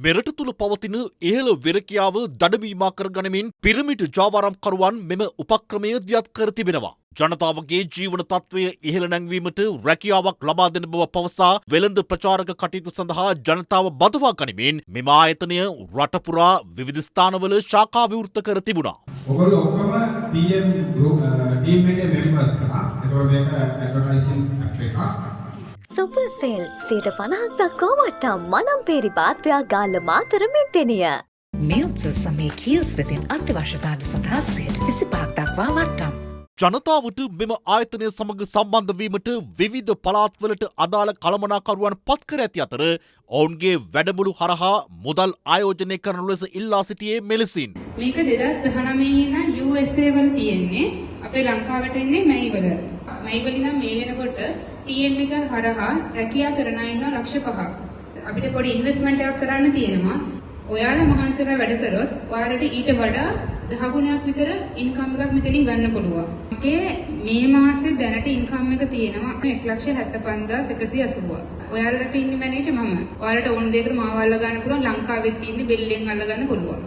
මෙරට තුළ පවතින ඉහළ වෙරකියාව දඩමීමා කර ගනිමින් පිරමිඩ් ජාවාරම්කරුවන් මෙම උපක්‍රමය දියත් කර තිබෙනවා. ජනතාවගේ ජීවන තත්ත්වය ඉහළ නැංවීමට රැකියාවක් ලබා දෙන බව පවසා වෙළඳ ප්‍රචාරක කටයුතු සඳහා ජනතාව බඳවා ගනිමින් මෙම ආයතනය රට පුරා විවිධ ස්ථානවල ශාඛා විවෘත කර තිබුණා. ඔයගොල්ලෝ ඔක්කොම TM group team එකේ members ලා. ඒතකොට මේක advertising app එකක්. සුපර් සේල් 50% දක්වා වට්ටම් මනම් පේරි පාත්‍රයක් ගාල්ල මාතර මෙතෙනිය. Meals සමේ කීල්ස් වෙතින් අත්‍යවශ්‍යතාවට සඳහා 25% දක්වා වට්ටම්. ජනතාවට මෙම ආයතනය සමග සම්බන්ධ වීමට විවිධ පළාත්වලට අදාළ කළමනාකරුවන් පත් කර ඇති අතර ඔවුන්ගේ වැඩමුළු හරහා මුදල් ආයෝජනය කරන ලෙස ඉල්ලා සිටියේ මෙලෙසින්. මේක 2019 ඉඳන් USA වල තියෙන්නේ. අපේ ලංකාවට එන්නේ මැයි වල. මැයි වල ඉඳන් මේ වෙනකොට TM එක හරහා රැකියා කරන අය ඉන්නවා ලක්ෂ 5ක්. අපිට පොඩි ඉන්වෙස්ට්මන්ට් එකක් කරන්න තියෙනවා. ඔයාලා මහන්සියලා වැඩ කරොත් ඔයාලට ඊට වඩා 10 ගුණයක් විතර ඉන්කම් එකක් මෙතනින් ගන්න පුළුවන්. ඒකේ මේ මාසේ දැනට ඉන්කම් එක තියෙනවා 1,75,180. ඔයාලට ඉන්නේ මැනේජර් මම. ඔයාලට ඕන දෙයකට මාව අල්ල ගන්න පුළුවන්. ලංකාවෙත් ඉන්නේ බෙල්ලෙන් අල්ල ගන්න පුළුවන්.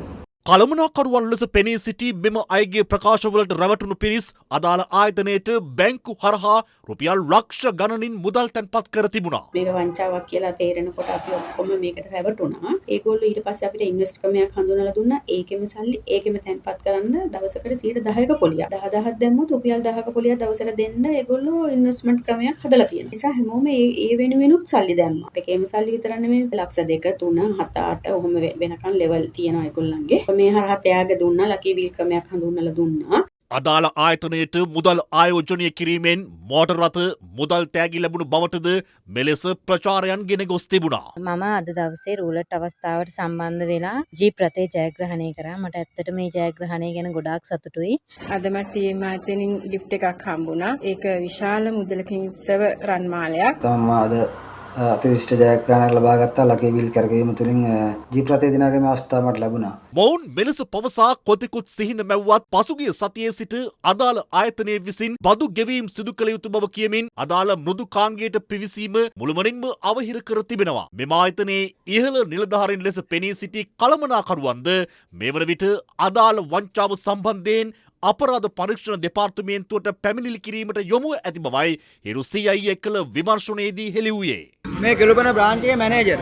කළමනාකරුවන් ලෙස පෙනී සිටි මෙම අයගේ ප්‍රකාශවලට රැවටුණු පිරිස් අදාළ ආයතනයට බැංකු හරහා රුපියල් ලක්ෂ ගණනින් මුදල් තැන්පත් කර තිබුණා. මේක වංචාවක් කියලා තේරෙනකොට අපි ඔක්කොම මේකට රැවටුණා. ඒගොල්ලෝ ඊට පස්සේ අපිට ඉන්වෙස්ට් ක්‍රමයක් හඳුන්වලා දුන්නා. ඒකෙම සල්ලි ඒකෙම තැන්පත් කරන්න දවසකට 10%ක පොලියක්. 10,000ක් දැම්මොත් රුපියල් 1000ක පොලියක් දවසට දෙන්න ඒගොල්ලෝ ඉන්වෙස්ට්මන්ට් ක්‍රමයක් හදලා තියෙනවා. ඒ නිසා හැමෝම ඒ වෙනුවෙනුත් සල්ලි දැම්මා. ඒකේම සල්ලි විතර නෙමෙයි ලක්ෂ 2 3 7 8 ඔහොම වෙනකන් ලෙවල් තියෙනවා ඒගොල්ලන්ගේ. මේ හරහා ත්‍යාග දුන්නා ලකී බිල් ක්‍රමයක් හඳුන්වලා දුන්නා. අදාළ ආයතනයට මුදල් ආයෝජනය කිරීමෙන් මෝටර් රථ මුදල් තෑගි ලැබුණු බවටද මෙලෙස ප්‍රචාරයන් ගෙන ගොස් තිබුණා. මම අද දවසේ රූලට් අවස්ථාවට සම්බන්ධ වෙලා ජීප් රථේ ජයග්‍රහණය කරා. මට ඇත්තට මේ ජයග්‍රහණය ගැන ගොඩාක් සතුටුයි. අද මට TM ආයතනින් ලිෆ්ට් එකක් හම්බුණා. ඒක විශාල මුදලකින් යුක්තව රන් මාලයක්. තමයි අද අතිවිශිෂ්ට ජයග්‍රහණයක් ලබා ගත්තා. ලකී බිල් කරගැනීම තුළින් ජීප් රථය දිනාගැනීමේ අවස්ථාව මට ලැබුණා. මොවුන් මෙලෙස පවසා කොතෙකුත් සිහින මැව්වත් පසුගිය සතියේ සිට අදාළ ආයතනයේ විසින් බදු ගෙවීම් සිදු කළ යුතු බව කියමින් අදාළ මෘදුකාංගයට පිවිසීම මුළුමනින්ම අවහිර කර තිබෙනවා. මෙම ආයතනයේ ඉහළ නිලධාරීන් ලෙස පෙනී සිටි කළමනාකරුවන්ද මේ වන විට අදාළ වංචාව සම්බන්ධයෙන් අපරාධ පරීක්ෂණ දෙපාර්තමේන්තුවට පැමිණිලි කිරීමට යොමුව ඇති බවයි හිරු CI එක්කල විමර්ශනයේදී හෙළි වූයේ. මේ කෙළුපන බ්‍රාන්චයේ මැනේජර්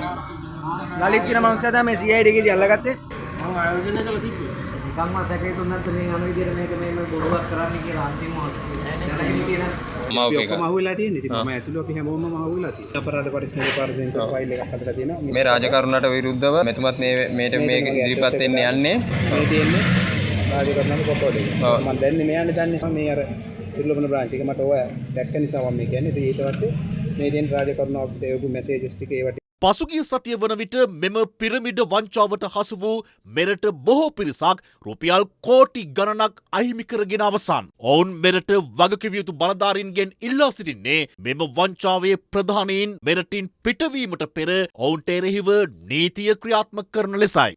ලලිත් කියන මනුස්සයා තමයි මේ CI එකේදී අල්ලගත්තේ. මම ආයෝජනය කළා තිබ්බේ. නිකම්ම සැකේ තුනක් මේ අනු විදියට මේක මේ බොරුවක් කරන්න කියලා අන්තිමව දැනගෙන තියෙන මම අහුවෙලා තියෙන්නේ. ඉතින් මම ඇතුළේ අපි හැමෝම අහුවෙලා තියෙනවා. අපරාධ පරීක්ෂණ දෙපාර්තමේන්තුවේ ෆයිල් එකක් හදලා තියෙනවා. මේ රාජකරුණට විරුද්ධව මෙතුමත් මේට මේක ඉදිරිපත් වෙන්න යන්නේ. මේ තියෙන්නේ රාජකරුණගේ ෆොටෝ දෙක. මම දැන්නේ මෙයානේ දන්නේ මේ අර ඉර්ලොබන බ්‍රාන්ච් එක මට ඔය දැක්ක නිසා මම මේ කියන්නේ. ඉතින් ඊට පස්සේ මේ දෙන රාජකරුණාවට දෙවපු මැසේජස් ටික ඒවට පසුගිය සතිය වන විට මෙම පිරමිඩ වංචාවට හසු වූ මෙරට බොහෝ පිරිසක් රුපියල් කෝටි ගණනක් අහිමි කරගෙන අවසන්. ඔවුන් මෙරට වගකිව යුතු බලධාරීන්ගෙන් ඉල්ලා සිටින්නේ මෙම වංචාවේ ප්‍රධානීන් මෙරටින් පිටවීමට පෙර ඔවුන්ට එරෙහිව නීතිය ක්‍රියාත්මක කරන ලෙසයි.